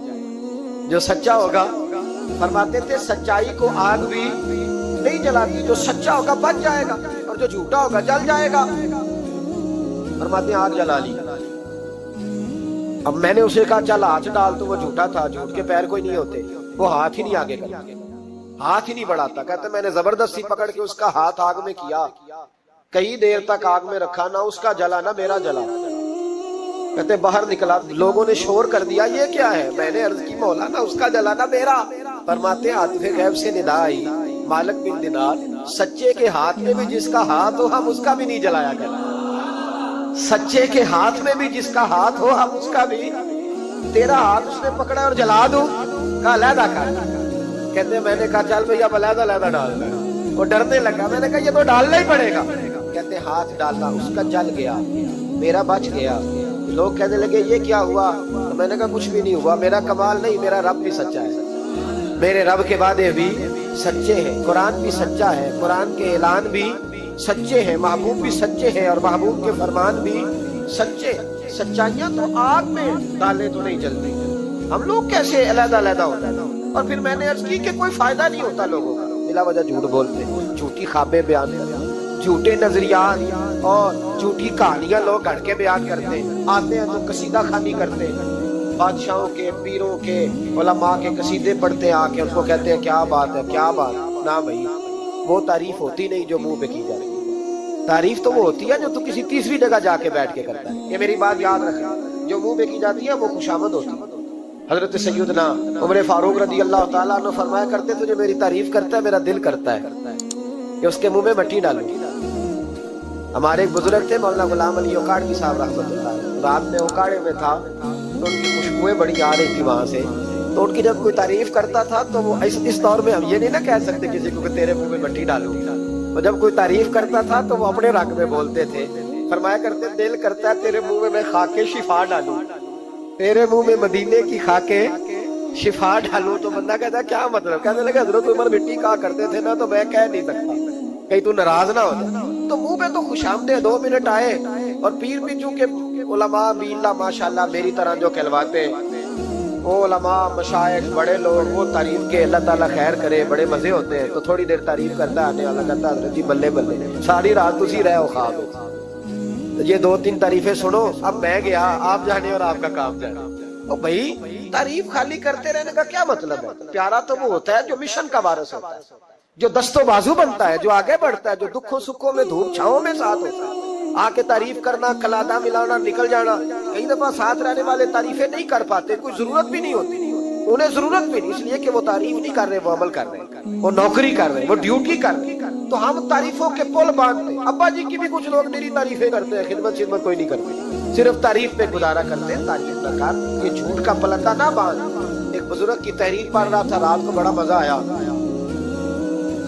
Speaker 1: جو سچا ہوگا، فرماتے تھے سچائی کو آگ بھی نہیں جلاتی، جو سچا ہوگا بچ جائے گا اور جو جھوٹا ہوگا جل جائے گا۔ فرماتے ہیں آگ جلا لی، اب میں نے اسے کہا چل ہاتھ ڈال، تو وہ جھوٹا تھا، جھوٹ کے پیر کوئی نہیں ہوتے، وہ ہاتھ ہی نہیں آگے کرتا، ہاتھ ہی نہیں بڑھاتا۔ کہتے میں نے زبردستی پکڑ کے اس کا ہاتھ آگ میں کیا، کئی دیر تک آگ میں رکھا، نہ اس کا جلا نہ میرا جلا۔ کہتے باہر نکلا، لوگوں نے شور کر دیا یہ کیا ہے؟ میں نے عرض کی مولا نہ اس کا جلا نہ میرا۔ فرماتے عاطف غیب سے ندا آئی، مالک بن دینار سچے کے ہاتھ میں بھی جس کا ہاتھ ہو ہم اس کا بھی نہیں جلایا کرتے، سچے کے ہاتھ میں بھی جس کا ہاتھ ہو ہم اس کا بھی، تیرا ہاتھ اس نے پکڑا اور جلا دوں، کہا علیحدہ کر۔ کہتے میں نے کہا چل بھئی اب علیحدہ علیحدہ ڈالنا، وہ ڈرنے لگا، میں نے کہا یہ تو ڈالنا ہی پڑے گا۔ کہتے ہاتھ ڈالا، اس کا جل گیا، میرا بچ گیا۔ لوگ کہنے لگے یہ کیا ہوا؟ تو میں نے کہا کچھ بھی نہیں ہوا، میرا کمال نہیں، میرا رب بھی سچا ہے، میرے رب کے وعدے بھی سچے ہیں، قرآن بھی سچا ہے، قرآن کے اعلان بھی سچے ہیں، محبوب بھی سچے ہیں اور محبوب کے فرمان بھی سچے۔ سچائیاں تو آگ میں ڈالے تو نہیں جلتی، ہم لوگ کیسے علیحدہ علیحدہ ہوتے ہیں۔ اور پھر میں نے عرض کی کہ کوئی فائدہ نہیں ہوتا لوگوں کا، بلا وجہ جھوٹ بولتے ہیں، جھوٹی خوابیں بیان کرتے ہیں، جھوٹے نظریات اور جھوٹی کہانیاں لوگ گھڑ کے بیان کرتے ہیں، آتے ہیں تو قصیدہ خوانی کرتے ہیں، بادشاہوں کے، پیروں کے، علماء کے قصیدے پڑھتے ہیں، آ کے ان کو کہتے ہیں کیا بات ہے کیا بات۔ نہ بھائی وہ تعریف ہوتی نہیں جو منہ پہ کی جاتی، تعریف تو وہ ہوتی ہے جو تو کسی تیسری جگہ جا کے بیٹھ کے کرتا ہے۔ یہ میری بات یاد رکھنا، جو منہ پہ کی جاتی ہے وہ خوشامد ہوتی ہے۔ حضرت سیدنا عمر فاروق رضی اللہ تعالیٰ عنہ فرمایا کرتے تجھے میری تعریف کرتا ہے میرا دل کرتا ہے کہ اس کے منہ میں مٹی ڈالوں۔ ہمارے ایک بزرگ تھے مولانا غلام علی اوکاڑی صاحب رحمۃ اللہ، رات میں اوکاڑے میں تھا تو ان کی خوشبوئیں بڑی آ رہی تھی وہاں سے، تو ان کی جب کوئی تعریف کرتا تھا تو وہ اس دور میں ہم یہ نہیں نہ کہہ سکتے کسی کو کہ تیرے منہ میں مٹی ڈالوں، تو جب کوئی تعریف کرتا تھا تو وہ اپنے رنگ میں بولتے تھے، فرمایا کرتے دل کرتا ہے تیرے منہ میں خاک شفا ڈالوں، تیرے منہ میں مدینے کی خاک شفا ڈالوں۔ تو بندہ کہتا کیا مطلب؟ کہنے لگا حضرت عمر مٹی کہا کرتے تھے نا، تو میں کہہ نہیں سکتا کہیں تو ناراض نہ ہو جائے، تو منہ پہ تو خوش آمدید 2 منٹ آئے۔ اور پیر بھی چونکہ علماء بھی اللہ ماشاءاللہ میری طرح جو کہلواتے وہ علماء مشائخ بڑے لوگ، وہ تعریف کے اللہ تعالیٰ خیر کرے، بڑے مزے ہوتے ہیں، تو تھوڑی دیر تعریف کرتا ہے، آنے والا کہتا ہے حضرت جی بلے بلے ساری رات تسی رہے ہو خواب، یہ 2-3 تعریفیں سنو، اب میں گیا آپ جانے اور آپ کا کام جانے۔ اور بھائی تعریف خالی کرتے رہنے کا کیا مطلب ہے؟ پیارا تو وہ ہوتا ہے جو مشن کا وارث ہوتا ہے، جو دست و بازو بنتا ہے، جو آگے بڑھتا ہے، جو دکھوں سکھوں میں دھوپ چھاؤں میں ساتھ ہوتا ہے۔ آ کے تعریف کرنا، کلادہ ملانا، نکل جانا، کئی دفعہ ساتھ رہنے والے تعریفیں نہیں کر پاتے، کوئی ضرورت بھی نہیں ہوتی، انہیں ضرورت بھی نہیں، اس لیے کہ وہ تعریف نہیں کر رہے، وہ عمل کر رہے ہیں، وہ نوکری کر رہے ہیں، وہ ڈیوٹی کر رہے ہیں۔ تو ہم تعریفوں کے پل باندھتے ہیں۔ ابا جی کی بھی کچھ لوگ میری تعریفیں کرتے ہیں، خدمت کوئی نہیں کرتے، صرف تعریف پہ گزارا کرتے ہیں، تعریف نہ کر، یہ جھوٹ کا پلندہ نہ باندھ۔ ایک بزرگ کی تحریر پڑھ رہا تھا، رات کو بڑا مزہ آیا،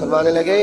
Speaker 1: فرمانے لگے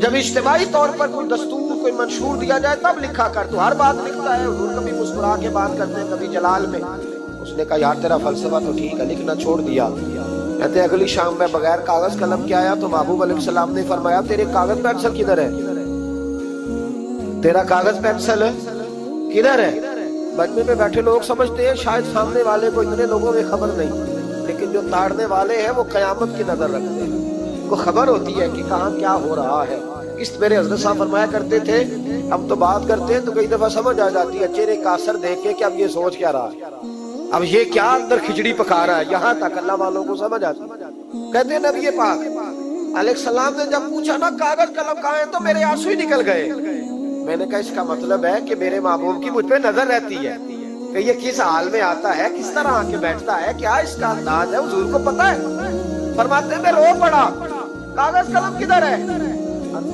Speaker 1: جب اجتماعی طور پر کوئی دستور کوئی منشور دیا جائے تب لکھا کر. تو ہر بات لکھتا ہے. حضور کبھی مسکرا کے بات کرتے ہیں, کبھی جلال میں. اس نے کہا یار تیرا فلسفہ تو ٹھیک ہے, لکھنا چھوڑ دیا. کہتے ہیں اگلی شام میں بغیر کاغذ قلم کے آیا تو محبوب علیہ السلام نے فرمایا تیرے کاغذ پینسل کدھر ہے, تیرا کاغذ پینسل کدھر ہے. مجمع میں بیٹھے لوگ سمجھتے ہیں شاید سامنے والے کو اتنے لوگوں میں خبر نہیں, لیکن جو تاڑنے والے ہیں وہ قیامت کی نظر رکھتے ہیں. کو خبر ہوتی ہے کہ کہاں کیا ہو رہا ہے. اس میرے حضرت صاحب فرمایا کرتے تھے ہم تو بات کرتے ہیں تو کئی دفعہ سمجھ آ جاتی ہے چہرے کا اثر دیکھ کے کہ اب یہ سوچ کیا رہا ہے, اب یہ کیا اندر کھچڑی پکا رہا ہے. یہاں تک اللہ والوں کو سمجھ آتی. کہتے ہیں نبی پاک علیہ السلام نے جب پوچھا نا کاغذ قلم کہاں ہے تو میرے آنسو ہی نکل گئے. میں نے کہا اس کا مطلب ہے کہ میرے محبوب کی مجھ پہ نظر رہتی ہے کہ یہ کس حال میں آتا ہے, کس طرح آ کے بیٹھتا ہے, کیا اس کا انداز ہے. حضور کو پتا ہے. فرماتے ہیں میں رو پڑا, کاغذ قلم کدھر ہے.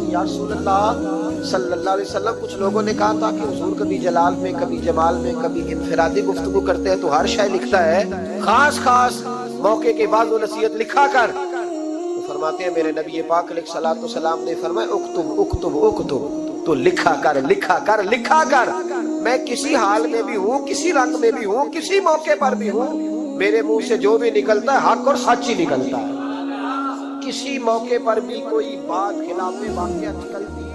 Speaker 1: یا رسول اللہ صلی اللہ علیہ وسلم کچھ لوگوں نے کہا تھا کہ حضور کبھی جلال میں کبھی جمال میں کبھی انفرادی گفتگو کرتے ہیں تو ہر شے لکھتا ہے, خاص خاص موقع کے بعد وہ نصیحت لکھا کر. تو فرماتے ہیں میرے نبی پاک علیہ الصلوۃ والسلام نے فرمایا اکتب اکتب اکتب, تو لکھا کر لکھا کر لکھا کر. میں کسی حال میں بھی ہوں, کسی رنگ میں بھی ہوں, کسی موقع پر بھی ہوں, میرے منہ سے جو بھی نکلتا ہے حق اور سچ ہی نکلتا ہے. کسی موقع پر بھی کوئی بات خلاف واقعہ نکلتی ہے.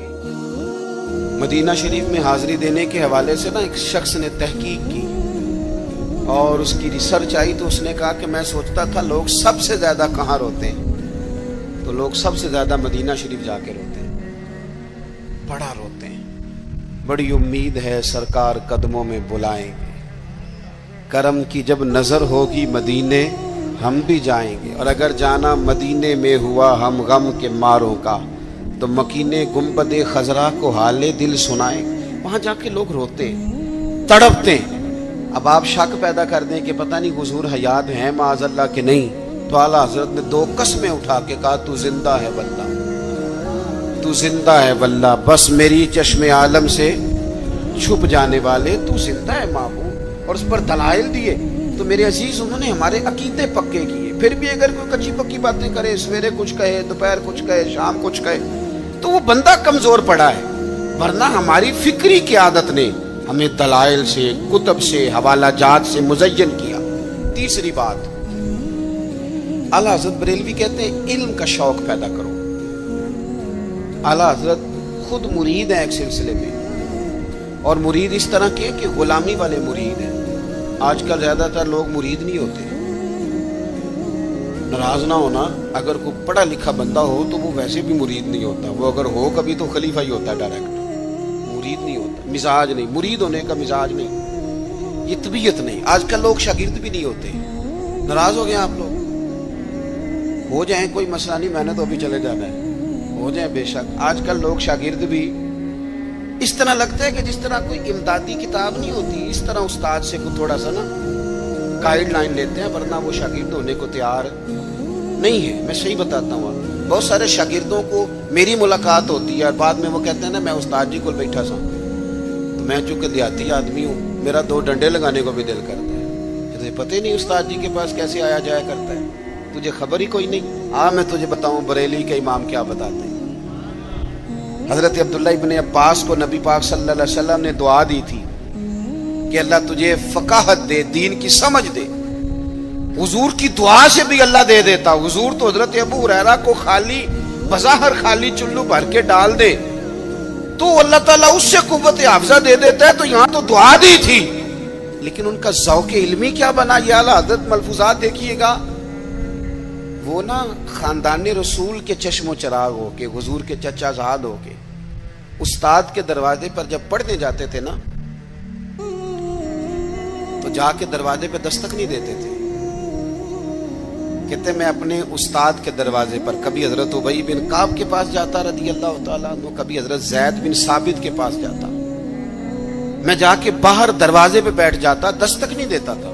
Speaker 2: مدینہ شریف میں حاضری دینے کے حوالے سے نا ایک شخص نے تحقیق کی اور اس کی ریسرچ آئی تو اس نے کہا کہ میں سوچتا تھا لوگ سب سے زیادہ کہاں روتے ہیں, تو لوگ سب سے زیادہ مدینہ شریف جا کے روتے ہیں, بڑا روتے ہیں. بڑی امید ہے سرکار قدموں میں بلائیں گے, کرم کی جب نظر ہوگی مدینے ہم بھی جائیں گے. اور اگر جانا مدینے میں ہوا ہم غم کے ماروں کا تو مکینے گنبد خضرا کو حال دل سنائیں. وہاں جا کے لوگ روتے تڑپتے. اب آپ شک پیدا کر دیں کہ پتہ نہیں حضور حیات ہیں معاذ اللہ کہ نہیں, تو اعلیٰ حضرت نے 2 قسمیں اٹھا کے کہا تو زندہ ہے واللہ, تو زندہ ہے واللہ, بس میری چشم عالم سے چھپ جانے والے تو زندہ ہے محبوب. اور اس پر دلائل دیے. تو میرے عزیز انہوں نے ہمارے عقیدے پکے کیے. پھر بھی اگر کوئی کچی پکی باتیں کرے, سویرے کچھ کہے, دوپہر کچھ کہے, شام کچھ کہے, تو وہ بندہ کمزور پڑا ہے. ورنہ ہماری فکری قیادت نے ہمیں دلائل سے, کتب سے, حوالہ جات سے مزین کیا. تیسری بات, اعلیٰ حضرت بریلوی کہتے ہیں علم کا شوق پیدا کرو. اعلیٰ حضرت خود مرید ہیں ایک سلسلے میں, اور مرید اس طرح کے کہ غلامی والے مرید ہیں. آج کل زیادہ تر لوگ مرید نہیں ہوتے. ناراض نہ ہونا, اگر کوئی پڑھا لکھا بندہ ہو تو وہ ویسے بھی مرید نہیں ہوتا. وہ اگر ہو کبھی تو خلیفہ ہی ہوتا ہے ڈائریکٹ, مرید نہیں ہوتا. مزاج نہیں, مرید ہونے کا مزاج نہیں, یہ طبیعت نہیں. آج کل لوگ شاگرد بھی نہیں ہوتے. ناراض ہو گئے آپ لوگ, ہو جائیں کوئی مسئلہ نہیں, میں نے تو ابھی چلے جانا ہے, ہو جائیں بے شک. آج کل لوگ شاگرد بھی اس طرح لگتا ہے کہ جس طرح کوئی امدادی کتاب نہیں ہوتی, اس طرح استاد سے کوئی تھوڑا سا نا گائیڈ لائن لیتے ہیں, ورنہ وہ شاگرد ہونے کو تیار نہیں ہے. میں صحیح بتاتا ہوں, بہت سارے شاگردوں کو میری ملاقات ہوتی ہے اور بعد میں وہ کہتے ہیں نا میں استاد جی کو بیٹھا سا, تو میں چونکہ دیہاتی آدمی ہوں, میرا 2 ڈنڈے لگانے کو بھی دل کرتا ہے. تجھے پتہ ہی نہیں استاد جی کے پاس کیسے آیا جایا کرتا ہے, تجھے خبر ہی کوئی نہیں. میں تجھے بتاؤں بریلی کے امام کیا بتاتے ہیں. حضرت عبداللہ ابن عباس کو نبی پاک صلی اللہ علیہ وسلم نے دعا دی تھی کہ اللہ تجھے فقاہت دے, دین کی سمجھ دے. حضور کی دعا سے بھی اللہ دے دیتا. حضور تو حضرت ابو ہریرہ کو خالی بظاہر خالی چلو بھر کے ڈال دے تو اللہ تعالیٰ اس سے قوت حافظہ دے دیتا ہے. تو یہاں تو دعا دی تھی, لیکن ان کا ذوق علمی کیا بنا. یہ اعلیٰ حضرت ملفوظات دیکھیے گا, وہ نا خاندان رسول کے چشم و چراغ ہو کے, حضور کے چچا زاد ہو کے, استاد کے دروازے پر جب پڑھنے جاتے تھے نا تو جا کے دروازے پہ دستک نہیں دیتے تھے. کہتے میں اپنے استاد کے دروازے پر کبھی حضرت ابی بن کعب کے پاس جاتا رضی اللہ تعالیٰ عنہ, کبھی حضرت زید بن ثابت کے پاس جاتا, میں جا کے باہر دروازے پہ بیٹھ جاتا, دستک نہیں دیتا تھا,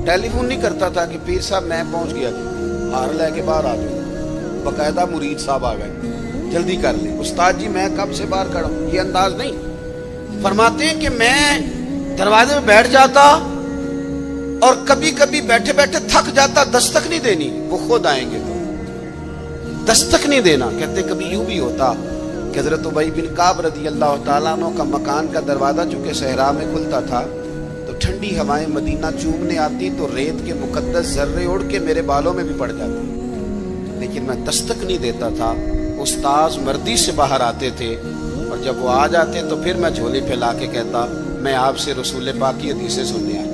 Speaker 2: ٹیلی فون نہیں کرتا تھا کہ پیر صاحب میں پہنچ گیا جی, ہار لے کے باہر آ جاؤ. باقاعدہ مرید صاحب آ گئے, جلدی کر لیں استاد جی میں کب سے باہر کھڑا ہوں, یہ انداز نہیں. فرماتے ہیں کہ میں دروازے میں بیٹھ جاتا اور کبھی کبھی بیٹھے بیٹھے تھک جاتا, دستک نہیں دینی, وہ خود آئیں گے تو دستک نہیں دینا. کہتے کبھی یوں بھی ہوتا کہ حضرت ابی بن کعب رضی اللہ تعالیٰ عنہ کا مکان کا دروازہ چونکہ صحرا میں کھلتا تھا تو ٹھنڈی ہوائیں مدینہ چومنے آتی تو ریت کے مقدس ذرے اڑ کے میرے بالوں میں بھی پڑ جاتے، لیکن میں دستک نہیں دیتا تھا۔ استاذ مردی سے باہر آتے تھے اور جب وہ آ جاتے تو پھر میں جھولی پھیلا کے کہتا میں آپ سے رسول پاک کی حدیثیں سننے آیا۔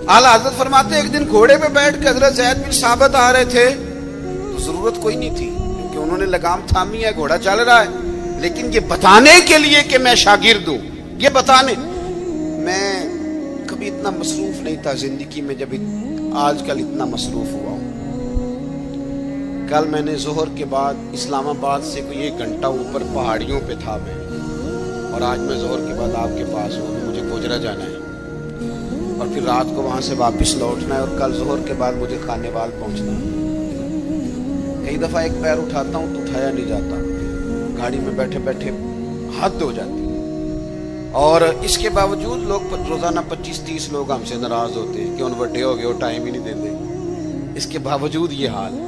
Speaker 2: اعلیٰ حضرت فرماتے ایک دن گھوڑے پہ بیٹھ کے حضرت زید بن ثابت آ رہے تھے تو ضرورت کوئی نہیں تھی کیونکہ انہوں نے لگام تھامی ہے، گھوڑا چل رہا ہے، لیکن یہ بتانے کے لیے کہ میں شاگرد ہوں، یہ بتانے۔ میں کبھی اتنا مصروف نہیں تھا زندگی میں جب آج کل اتنا مصروف ہوا ہوں۔ کل میں نے ظہر کے بعد اسلام آباد سے کوئی 1 گھنٹہ اوپر پہاڑیوں پہ تھا میں، اور آج میں ظہر کے بعد آپ کے پاس ہوں، مجھے گوجرا جانا ہے اور پھر رات کو وہاں سے واپس لوٹنا ہے اور کل ظہر کے بعد مجھے خانے وال پہنچنا ہے۔ کئی دفعہ ایک پیر اٹھاتا ہوں تو اٹھایا نہیں جاتا، گاڑی میں بیٹھے بیٹھے حد ہو جاتی، اور اس کے باوجود لوگ روزانہ 25-30 لوگ ہم سے ناراض ہوتے کہ ان بڑے ہو گئے وہ ٹائم ہی نہیں دیتے، اس کے باوجود یہ حال۔